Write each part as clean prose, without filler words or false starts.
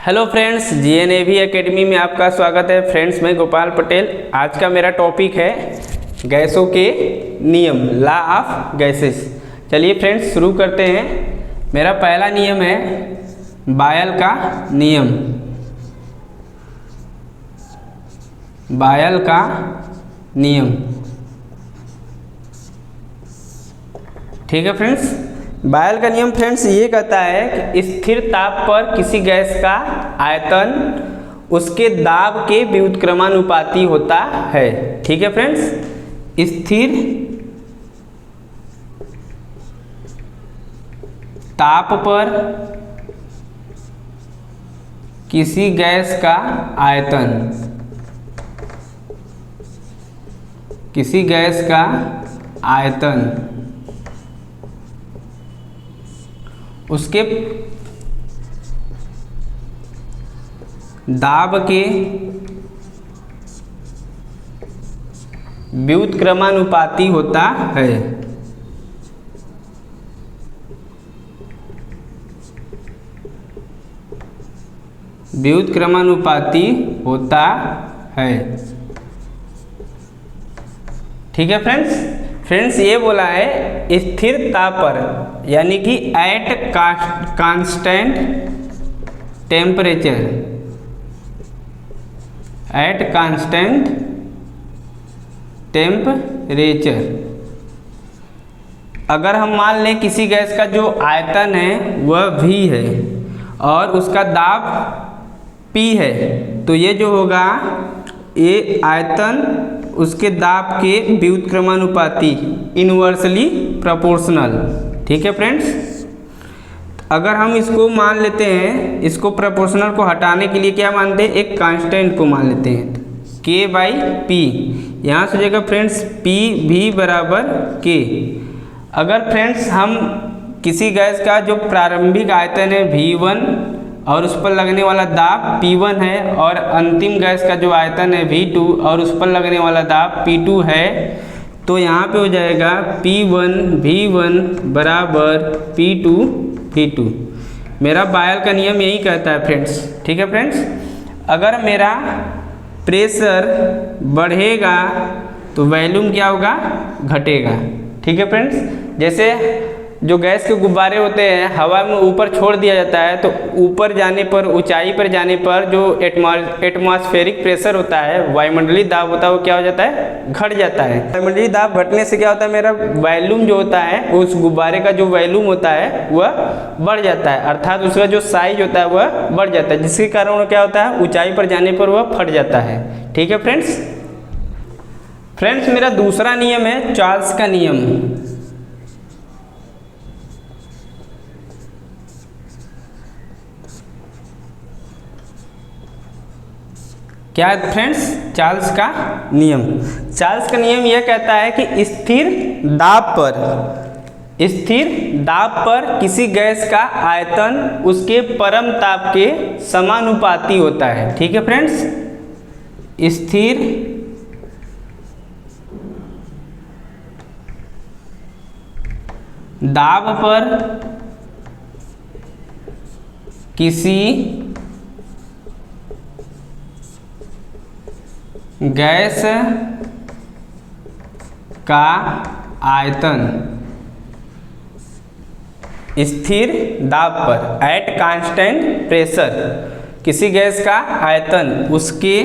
Hello friends, GNAV academy में आपका स्वागत है। फ्रेंड्स, मैं गोपाल पटेल। आज का मेरा टॉपिक है गैसों के नियम, लॉ ऑफ गैसेस। चलिए फ्रेंड्स शुरू करते हैं। मेरा पहला नियम है बायल का नियम। बायल का नियम, ठीक है फ्रेंड्स। बायल का नियम फ्रेंड्स ये कहता है कि स्थिर ताप पर किसी गैस का आयतन उसके दाब के व्युत्क्रमानुपाती होता है। ठीक है फ्रेंड्स, स्थिर ताप पर किसी गैस का आयतन, किसी गैस का आयतन उसके दाब के व्युत्क्रमानुपाती होता है। व्युत्क्रमानुपाती होता है। ठीक है फ्रेंड्स, ये बोला है स्थिर ताप पर, यानी कि at constant temperature, at constant temperature. अगर हम मान लें किसी गैस का जो आयतन है वह V है और उसका दाब P है, तो ये जो होगा ये आयतन उसके दाब के व्युत्क्रमानुपाती, इनवर्सली प्रोपोर्शनल। ठीक है फ्रेंड्स, अगर हम इसको मान लेते हैं, इसको प्रोपोर्शनल को हटाने के लिए क्या मानते हैं, एक कांस्टेंट को मान लेते हैं, K/P। यहाँ से हो जाएगा फ्रेंड्स PV बराबर K। अगर फ्रेंड्स हम किसी गैस का जो प्रारंभिक आयतन है V1 और उस पर लगने वाला दाब P1 है और अंतिम गैस का जो आयतन है V2 और उस पर लगने वाला दाब P2 है, तो यहाँ पे हो जाएगा P1 V1 बराबर P2 V2। मेरा बायल का नियम यही कहता है फ्रेंड्स। ठीक है फ्रेंड्स, अगर मेरा प्रेशर बढ़ेगा तो वॉल्यूम क्या होगा, घटेगा। ठीक है फ्रेंड्स, जैसे जो गैस के गुब्बारे होते हैं हवा में ऊपर छोड़ दिया जाता है, तो ऊपर जाने पर, ऊंचाई पर जाने पर जो एटमॉस्फेरिक प्रेशर होता है, वायुमंडलीय दाब होता है, वो क्या हो जाता है, घट जाता है। वायुमंडलीय दाब घटने से क्या होता है, मेरा वॉल्यूम जो होता है, उस गुब्बारे का जो वॉल्यूम होता है वह बढ़ जाता है, अर्थात उसका जो साइज होता है वह बढ़ जाता है, जिसके कारण क्या होता है, ऊंचाई पर जाने पर वह फट जाता है। ठीक है फ्रेंड्स, मेरा दूसरा नियम है चार्ल्स का नियम। क्या है फ्रेंड्स, चार्ल्स का नियम। चार्ल्स का नियम यह कहता है कि स्थिर दाब पर किसी गैस का आयतन उसके परम ताप के समानुपाती होता है। ठीक है फ्रेंड्स, स्थिर दाब पर किसी गैस का आयतन स्थिर दाब पर, एट कांस्टेंट प्रेशर, किसी गैस का आयतन उसके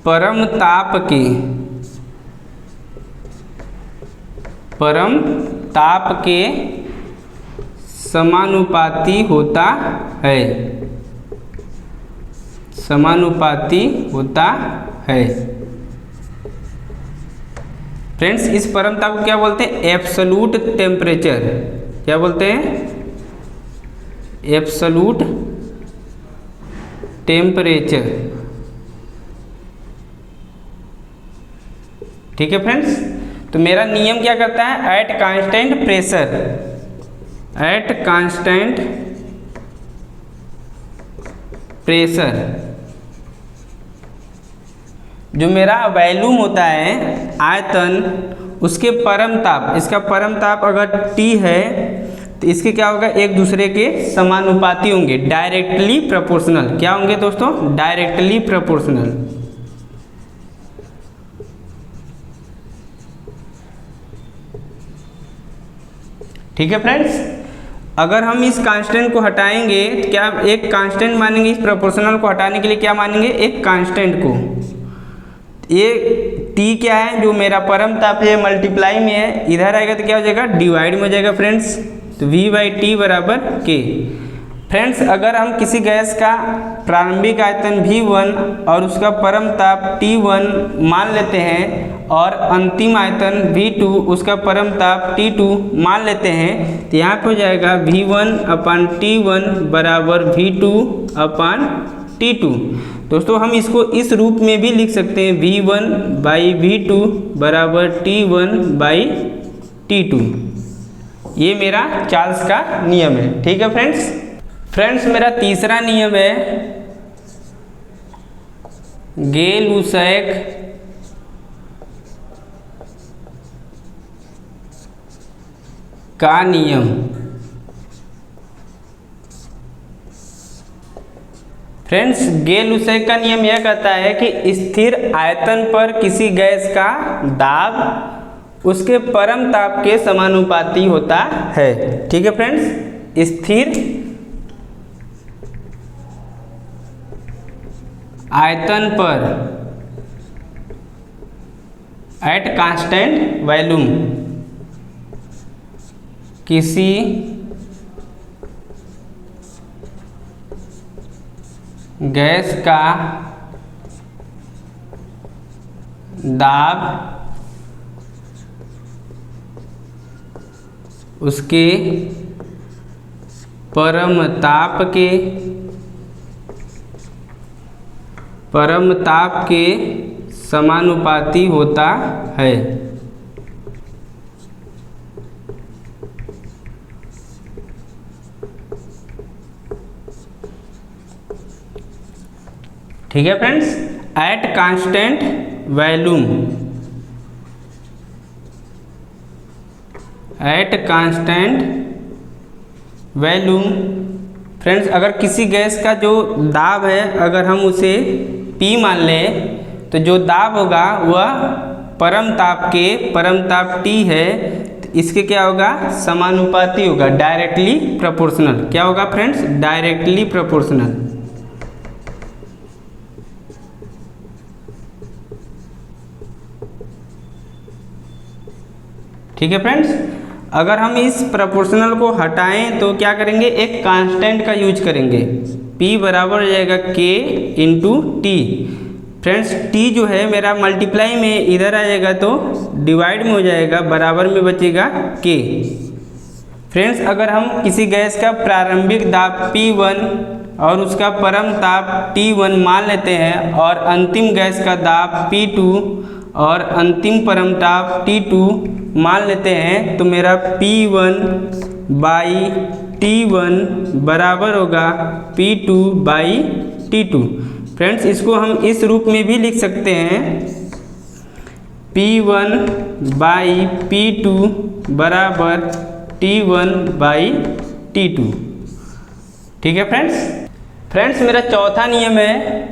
परम ताप के समानुपाती होता है, समानुपाती होता है। फ्रेंड्स, इस परम ताप को क्या बोलते हैं, एब्सोल्यूट टेम्परेचर। क्या बोलते हैं, एब्सोल्यूट टेम्परेचर। ठीक है फ्रेंड्स, तो मेरा नियम क्या करता है, at constant pressure, at constant pressure जो मेरा वॉल्यूम होता है आयतन, उसके परम ताप, इसका परम ताप अगर T है तो इसके क्या होगा, एक दूसरे के समानुपाती होंगे, डायरेक्टली प्रोपोर्शनल। क्या होंगे दोस्तों, डायरेक्टली प्रोपोर्शनल। ठीक है फ्रेंड्स, अगर हम इस कांस्टेंट को हटाएंगे तो क्या एक कांस्टेंट मानेंगे, इस प्रोपोर्शनल को हटाने के लिए क्या मानेंगे, एक कांस्टेंट को। ये टी क्या है, जो मेरा परम ताप है, मल्टीप्लाई में है, इधर आएगा तो क्या हो जाएगा, डिवाइड में हो जाएगा फ्रेंड्स। तो V/T बराबर K। फ्रेंड्स, अगर हम किसी गैस का प्रारंभिक आयतन V1 और उसका परम ताप T1 मान लेते हैं और अंतिम आयतन V2 उसका परम ताप T2 मान लेते हैं, तो यहाँ पे हो जाएगा V1/T1 बराबर V2/T2। दोस्तों, हम इसको इस रूप में भी लिख सकते हैं, V1/V2 बराबर T1/T2। ये मेरा चार्ल्स का नियम है। ठीक है फ्रेंड्स, मेरा तीसरा नियम है गे-लुसैक का नियम। फ्रेंड्स, गे-लुसैक का नियम यह कहता है कि स्थिर आयतन पर किसी गैस का दाब उसके परम ताप के समानुपाती होता है। ठीक है फ्रेंड्स, स्थिर आयतन पर एट कांस्टेंट वॉल्यूम किसी गैस का दाब उसके परम ताप के समानुपाती होता है। ठीक है friends, at constant volume, at constant volume. Friends, अगर किसी गैस का जो दाब है, अगर हम उसे P मान लें, तो जो दाब होगा वह परम ताप T है, तो इसके क्या होगा, समानुपाती होगा, डायरेक्टली प्रोपोर्शनल। क्या होगा फ्रेंड्स, डायरेक्टली प्रोपोर्शनल। ठीक है फ्रेंड्स, अगर हम इस प्रोपोर्शनल को हटाएं तो क्या करेंगे, एक कांस्टेंट का यूज करेंगे। P बराबर हो जाएगा K into T। Friends, T जो है मेरा मल्टीप्लाई में इधर आ जाएगा तो डिवाइड में हो जाएगा, बराबर में बचेगा K। फ्रेंड्स, अगर हम किसी गैस का प्रारंभिक दाब P1 और उसका परम ताप T1 मान लेते हैं और अंतिम गैस का दाब P2 और अंतिम परम ताप T2 मान लेते हैं, तो मेरा P1/T1 बराबर होगा P2/T2। फ्रेंड्स, इसको हम इस रूप में भी लिख सकते हैं, P1/P2 बराबर T1/T2। ठीक है फ्रेंड्स, मेरा चौथा नियम है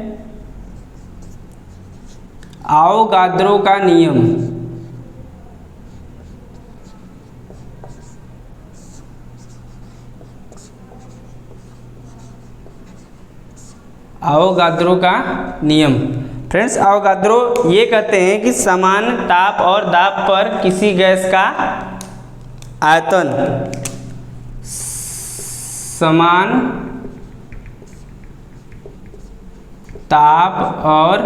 आवोगाद्रो का नियम। आवोगाद्रो का नियम। फ्रेंड्स, आवोगाद्रो ये कहते हैं कि समान ताप और दाब पर किसी गैस का आयतन समान ताप और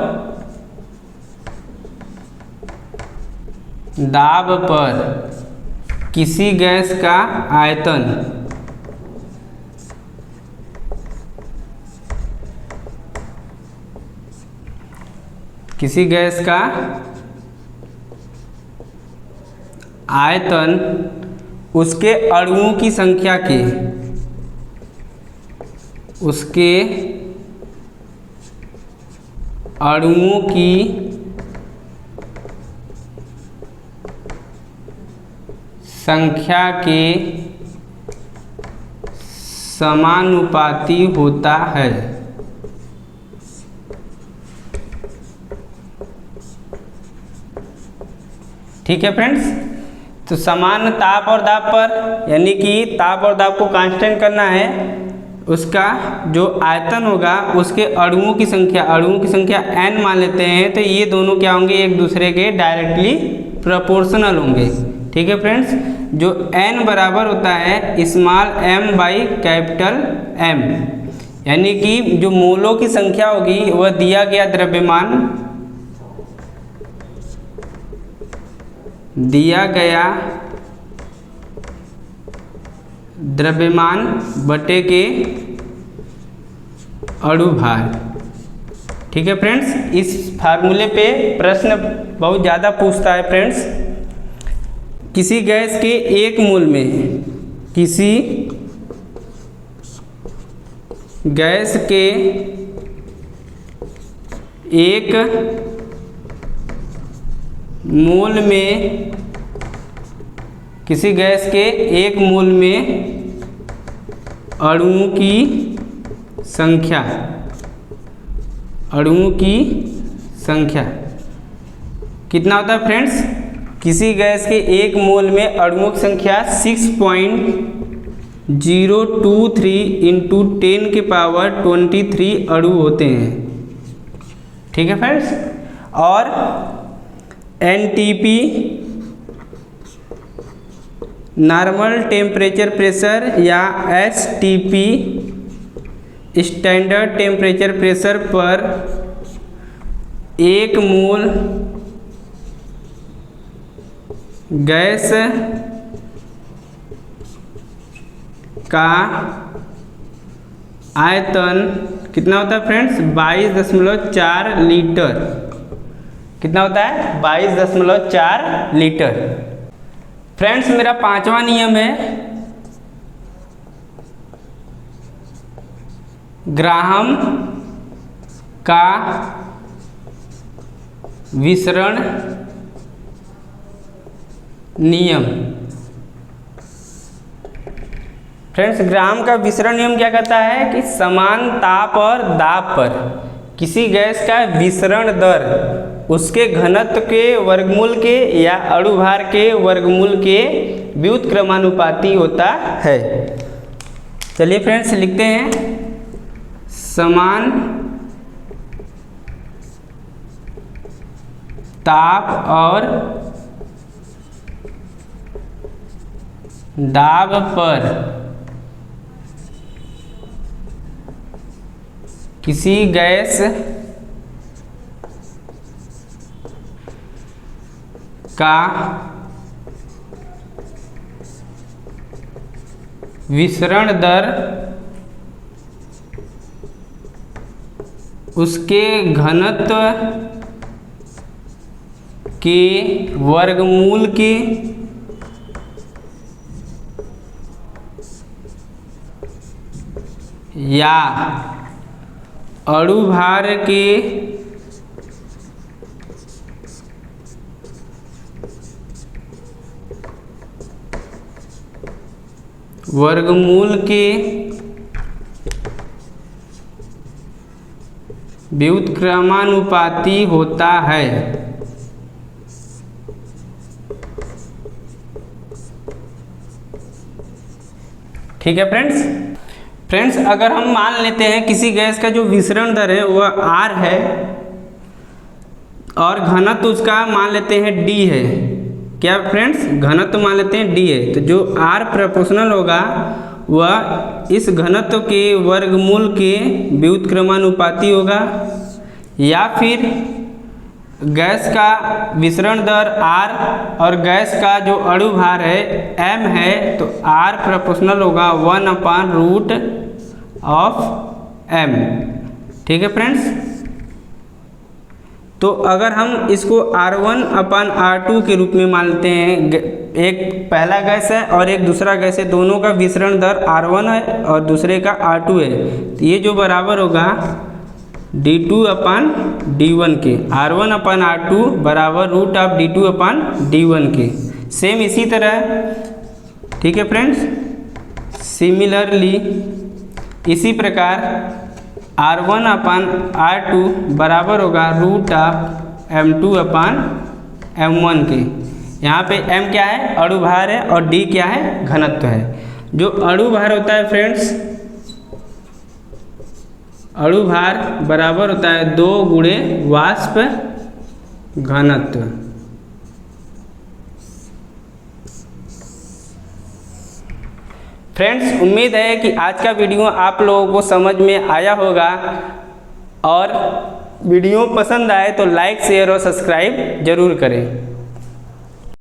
दाब पर किसी गैस का आयतन उसके अणुओं की संख्या के अणुओं की संख्या के समानुपाती होता है। ठीक है फ्रेंड्स, तो समान ताप और दाब पर, यानी कि ताप और दाब को कांस्टेंट करना है, उसका जो आयतन होगा उसके अणुओं की संख्या n मान लेते हैं, तो ये दोनों क्या होंगे, एक दूसरे के डायरेक्टली प्रोपोर्शनल होंगे। ठीक है फ्रेंड्स, जो n बराबर होता है small m by capital M, यानी कि जो मोलों की संख्या होगी वह दिया गया द्रव्यमान बटे के अणु भार। ठीक है फ्रेंड्स, इस फार्मूले पे प्रश्न बहुत ज़्यादा पूछता है फ्रेंड्स। किसी गैस के एक मोल में, किसी गैस के एक मोल में, किसी गैस के एक मोल में अणुओं की संख्या कितना होता है फ्रेंड्स? किसी गैस के एक मोल में अणुओं की संख्या 6.023 इंटू 10 के पावर 23 अणु होते हैं। ठीक है फ्रेंड्स, और NTP नॉर्मल टेम्परेचर प्रेशर या STP स्टैंडर्ड टेम्परेचर प्रेशर पर एक मोल गैस का आयतन कितना होता है फ्रेंड्स? 22.4 लीटर। कितना होता है? 22.4 लीटर। फ्रेंड्स, मेरा 5वां नियम है ग्राहम का विसरण नियम। फ्रेंड्स, ग्राहम का विसरण नियम क्या कहता है कि समान ताप और दाब पर किसी गैस का विसरण दर उसके घनत्व के वर्गमूल के या अणुभार के वर्गमूल के व्युत्क्रमानुपाती होता है। चलिए फ्रेंड्स, लिखते हैं समान ताप और दाब पर किसी गैस का विसरण दर उसके घनत्व के वर्गमूल के या अणुभार के वर्गमूल के व्युत्क्रमानुपाती होता है। ठीक है फ्रेंड्स, अगर हम मान लेते हैं किसी गैस का जो विसरण दर है वह R है और घनत्व उसका मान लेते हैं D है। क्या फ्रेंड्स? घनत्व मान लेते हैं D है, तो जो R प्रोपोर्शनल होगा वह इस घनत्व के वर्गमूल के व्युत्क्रमानुपाती होगा, या फिर गैस का विसरण दर R और गैस का जो अणुभार है M है, तो R प्रोपोर्शनल होगा 1/√M। ठीक है फ्रेंड्स, तो अगर हम इसको R1/R2 के रूप में मानते हैं, एक पहला गैस है और एक दूसरा गैस है, दोनों का विसरण दर R1 है और दूसरे का R2 है, तो ये जो बराबर होगा d2/d1 के, R1/R2 बराबर √d2/d1 के। सेम इसी तरह, ठीक है फ्रेंड्स, सिमिलरली इसी प्रकार R1 अपान R2 बराबर होगा root of M2 upon M1 के। यहाँ पे M क्या है, अणु भार है, और D क्या है, घनत्व है। जो अणु भार होता है फ्रेंड्स, अणु भार बराबर होता है 2 गुणे वाष्प घनत्व। फ्रेंड्स, उम्मीद है कि आज का वीडियो आप लोगों को समझ में आया होगा, और वीडियो पसंद आए तो लाइक शेयर और सब्सक्राइब जरूर करें।